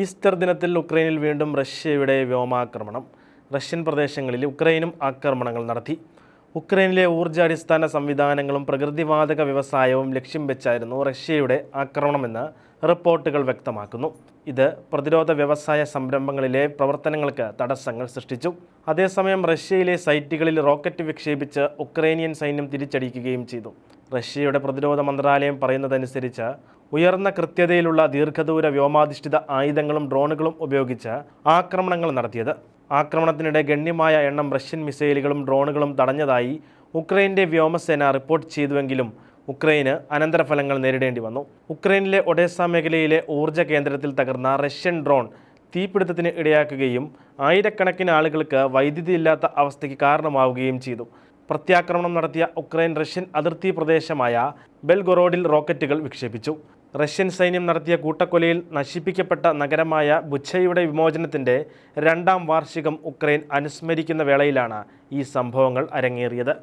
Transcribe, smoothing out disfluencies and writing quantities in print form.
Easter ദിനത്തിൽ ഉക്രൈനിൽ വീണ്ടും റഷ്യയുടെ വ്യോമാക്രമണം. റഷ്യൻ പ്രദേശങ്ങളിൽ ഉക്രൈനും ആക്രമണങ്ങൾ നടത്തി. ഉക്രൈനിലെ ഊർജ്ജാടിസ്ഥാന സംവിധാനങ്ങളും പ്രകൃതിവാതക വ്യവസായവും ലക്ഷ്യം വെച്ചായിരുന്നു റഷ്യയുടെ ആക്രമണമെന്ന് റിപ്പോർട്ടുകൾ വ്യക്തമാക്കുന്നു. ഇത് പ്രതിരോധ വ്യവസായ സംരംഭങ്ങളിലെ പ്രവർത്തനങ്ങൾക്ക് തടസ്സങ്ങൾ സൃഷ്ടിച്ചു. അതേസമയം റഷ്യയിലെ സൈറ്റുകളിൽ റോക്കറ്റ് വിക്ഷേപിച്ച് ഉക്രൈനിയൻ സൈന്യം തിരിച്ചടിക്കുകയും ചെയ്തു. റഷ്യയുടെ പ്രതിരോധ മന്ത്രാലയം പറയുന്നതനുസരിച്ച് ഉയർന്ന കൃത്യതയിലുള്ള ദീർഘദൂര വ്യോമാധിഷ്ഠിത ആയുധങ്ങളും ഡ്രോണുകളും ഉപയോഗിച്ച് ആക്രമണങ്ങൾ നടത്തിയത്. ആക്രമണത്തിനിടെ ഗണ്യമായ എണ്ണം റഷ്യൻ മിസൈലുകളും ഡ്രോണുകളും തടഞ്ഞതായി ഉക്രൈൻ്റെ വ്യോമസേന റിപ്പോർട്ട് ചെയ്തുവെങ്കിലും ഉക്രൈന് അനന്തരഫലങ്ങൾ നേരിടേണ്ടി വന്നു. ഉക്രൈനിലെ ഒഡേസ മേഖലയിലെ ഊർജ്ജ കേന്ദ്രത്തിൽ തകർന്ന റഷ്യൻ ഡ്രോൺ തീപിടുത്തത്തിന് ഇടയാക്കുകയും ആയിരക്കണക്കിന് ആളുകൾക്ക് വൈദ്യുതിയില്ലാത്ത അവസ്ഥയ്ക്ക് കാരണമാവുകയും ചെയ്തു. പ്രത്യാക്രമണം നടത്തിയ ഉക്രൈൻ റഷ്യൻ അതിർത്തി പ്രദേശമായ ബെൽഗൊറോഡിൽ റോക്കറ്റുകൾ വിക്ഷേപിച്ചു. റഷ്യൻ സൈന്യം നടത്തിയ കൂട്ടക്കൊലയിൽ നശിപ്പിക്കപ്പെട്ട നഗരമായ ബുച്ചയുടെ വിമോചനത്തിൻ്റെ 2ാം വാർഷികം ഉക്രൈൻ അനുസ്മരിക്കുന്ന വേളയിലാണ് ഈ സംഭവങ്ങൾ അരങ്ങേറിയത്.